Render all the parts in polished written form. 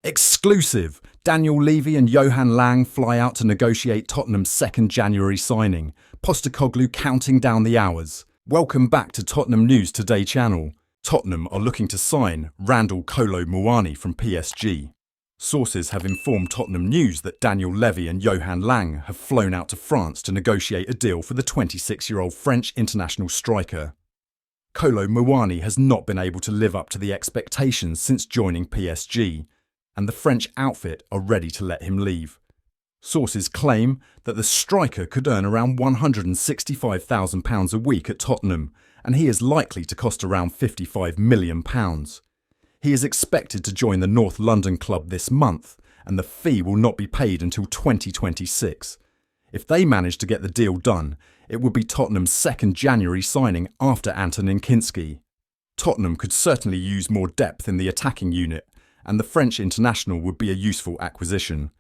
Exclusive! Daniel Levy and Johan Lange fly out to negotiate Tottenham's 2nd January signing. Postecoglou counting down the hours. Welcome back to Tottenham News Today channel. Tottenham are looking to sign Randal Kolo Muani from PSG. Sources have informed Tottenham News that Daniel Levy and Johan Lange have flown out to France to negotiate a deal for the 26-year-old French international striker. Kolo Muani has not been able to live up to the expectations since joining PSG, and the French outfit are ready to let him leave. Sources claim that the striker could earn around £165,000 a week at Tottenham, and he is likely to cost around £55 million. He is expected to join the North London club this month, and the fee will not be paid until 2026. If they manage to get the deal done, it would be Tottenham's 2nd January signing after Antonin Kinski. Tottenham could certainly use more depth in the attacking unit, and the French international would be a useful acquisition.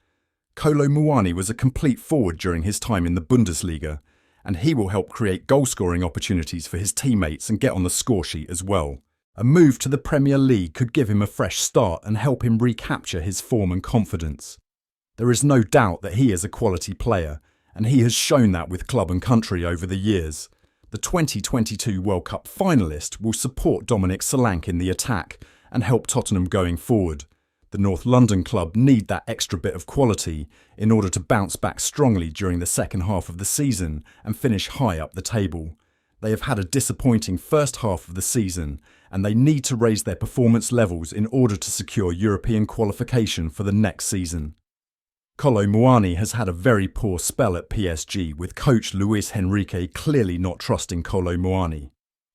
Kolo Muani was a complete forward during his time in the Bundesliga, and he will help create goal-scoring opportunities for his teammates and get on the score sheet as well. A move to the Premier League could give him a fresh start and help him recapture his form and confidence. There is no doubt that he is a quality player, and he has shown that with club and country over the years. The 2022 World Cup finalist will support Dominic Solanke in the attack and help Tottenham going forward. The North London club need that extra bit of quality in order to bounce back strongly during the second half of the season and finish high up the table. They have had a disappointing first half of the season, and they need to raise their performance levels in order to secure European qualification for the next season. Kolo Muani has had a very poor spell at PSG, with coach Luis Enrique clearly not trusting Kolo Muani.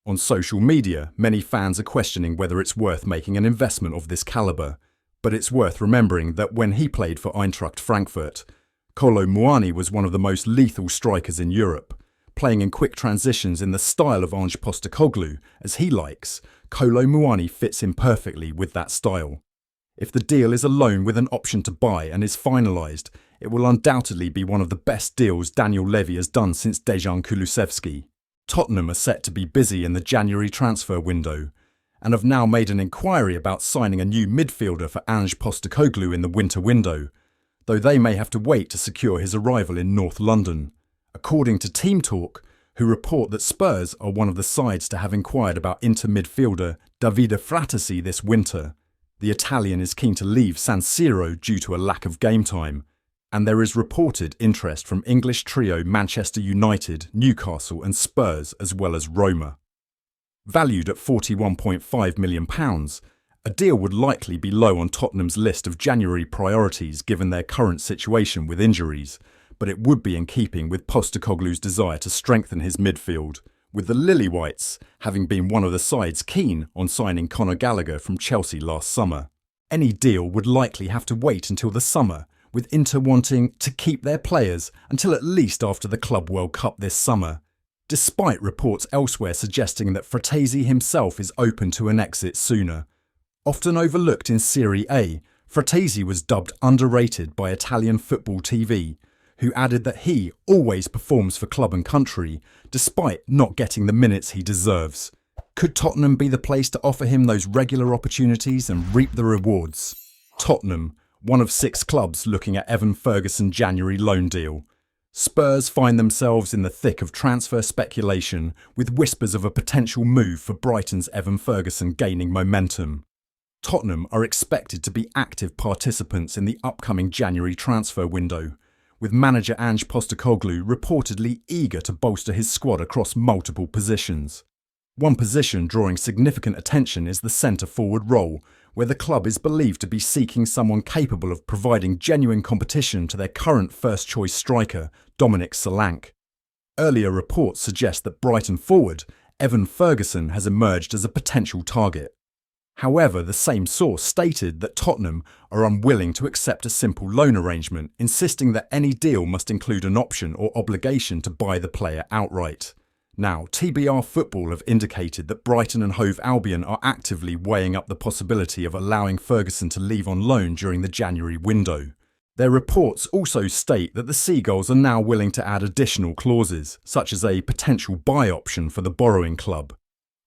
On social media, many fans are questioning whether it's worth making an investment of this calibre, but it's worth remembering that when he played for Eintracht Frankfurt, Kolo Muani was one of the most lethal strikers in Europe. Playing in quick transitions in the style of Ange Postecoglou, as he likes, Kolo Muani fits in perfectly with that style. If the deal is a loan with an option to buy and is finalised, it will undoubtedly be one of the best deals Daniel Levy has done since Dejan Kulusevski. Tottenham are set to be busy in the January transfer window, and have now made an inquiry about signing a new midfielder for Ange Postecoglou in the winter window, though they may have to wait to secure his arrival in North London. According to TEAMtalk, who report that Spurs are one of the sides to have inquired about Inter midfielder Davide Frattesi this winter, the Italian is keen to leave San Siro due to a lack of game time, and there is reported interest from English trio Manchester United, Newcastle and Spurs, as well as Roma. Valued at £41.5 million, a deal would likely be low on Tottenham's list of January priorities given their current situation with injuries, but it would be in keeping with Postecoglou's desire to strengthen his midfield, with the Lily-Whites having been one of the sides keen on signing Conor Gallagher from Chelsea last summer. Any deal would likely have to wait until the summer, with Inter wanting to keep their players until at least after the Club World Cup this summer, despite reports elsewhere suggesting that Frattesi himself is open to an exit sooner. Often overlooked in Serie A, Frattesi was dubbed underrated by Italian football TV, who added that he always performs for club and country, despite not getting the minutes he deserves. Could Tottenham be the place to offer him those regular opportunities and reap the rewards? Tottenham, one of 6 clubs looking at Evan Ferguson's January loan deal. Spurs find themselves in the thick of transfer speculation, with whispers of a potential move for Brighton's Evan Ferguson gaining momentum. Tottenham are expected to be active participants in the upcoming January transfer window, with manager Ange Postecoglou reportedly eager to bolster his squad across multiple positions. One position drawing significant attention is the centre-forward role, where the club is believed to be seeking someone capable of providing genuine competition to their current first-choice striker, Dominic Solanke. Earlier reports suggest that Brighton forward Evan Ferguson has emerged as a potential target. However, the same source stated that Tottenham are unwilling to accept a simple loan arrangement, insisting that any deal must include an option or obligation to buy the player outright. Now, TBR Football have indicated that Brighton and Hove Albion are actively weighing up the possibility of allowing Ferguson to leave on loan during the January window. Their reports also state that the Seagulls are now willing to add additional clauses, such as a potential buy option for the borrowing club.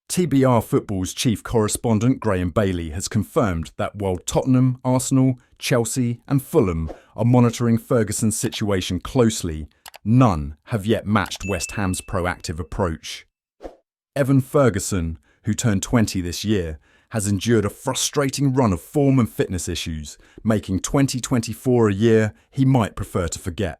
TBR Football's chief correspondent Graham Bailey has confirmed that while Tottenham, Arsenal, Chelsea and Fulham are monitoring Ferguson's situation closely, none have yet matched West Ham's proactive approach. Evan Ferguson, who turned 20 this year, has endured a frustrating run of form and fitness issues, making 2024 a year he might prefer to forget.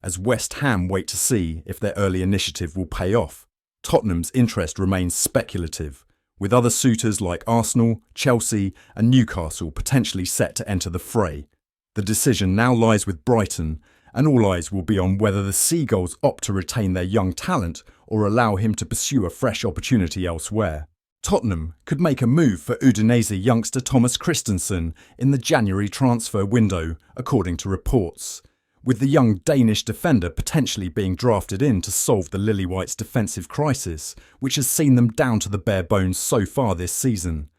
As West Ham wait to see if their early initiative will pay off, Tottenham's interest remains speculative, with other suitors like Arsenal, Chelsea and Newcastle potentially set to enter the fray. The decision now lies with Brighton, and all eyes will be on whether the Seagulls opt to retain their young talent or allow him to pursue a fresh opportunity elsewhere. Tottenham could make a move for Udinese youngster Thomas Christensen in the January transfer window, according to reports, with the young Danish defender potentially being drafted in to solve the Lily-Whites' defensive crisis, which has seen them down to the bare bones so far this season.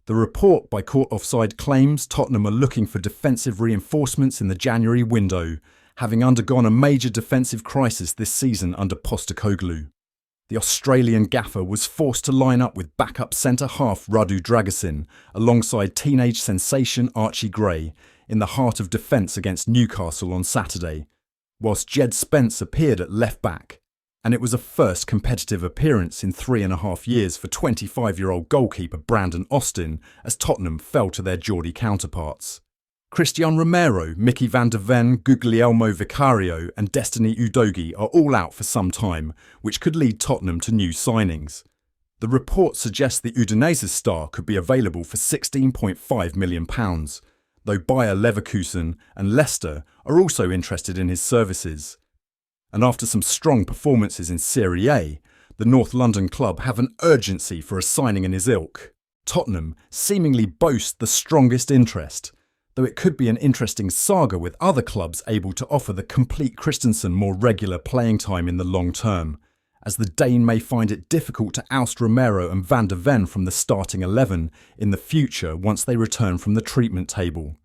The report by Court Offside claims Tottenham are looking for defensive reinforcements in the January window, having undergone a major defensive crisis this season under Postecoglou. The Australian gaffer was forced to line up with backup centre-half Radu Dragusin alongside teenage sensation Archie Gray in the heart of defence against Newcastle on Saturday, whilst Jed Spence appeared at left-back, and it was a first competitive appearance in 3.5 years for 25-year-old goalkeeper Brandon Austin as Tottenham fell to their Geordie counterparts. Christian Romero, Mickey van der Ven, Guglielmo Vicario and Destiny Udogie are all out for some time, which could lead Tottenham to new signings. The report suggests the Udinese star could be available for £16.5 million, though Bayer Leverkusen and Leicester are also interested in his services. And after some strong performances in Serie A, the North London club have an urgency for a signing in his ilk. Tottenham seemingly boast the strongest interest, though it could be an interesting saga with other clubs able to offer the complete Christensen more regular playing time in the long term, as the Dane may find it difficult to oust Romero and van der Ven from the starting 11 in the future once they return from the treatment table.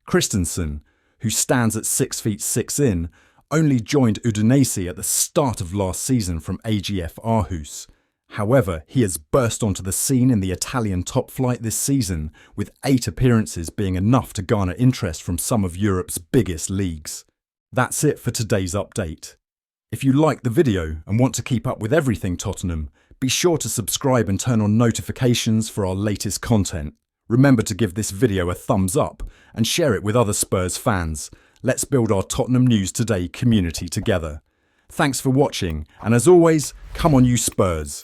Christensen, who stands at 6 feet 6 in, only joined Udinese at the start of last season from AGF Aarhus. However, he has burst onto the scene in the Italian top flight this season, with 8 appearances being enough to garner interest from some of Europe's biggest leagues. That's it for today's update. If you like the video and want to keep up with everything Tottenham, be sure to subscribe and turn on notifications for our latest content. Remember to give this video a thumbs up and share it with other Spurs fans. Let's build our Tottenham News Today community together. Thanks for watching, and as always, come on you Spurs!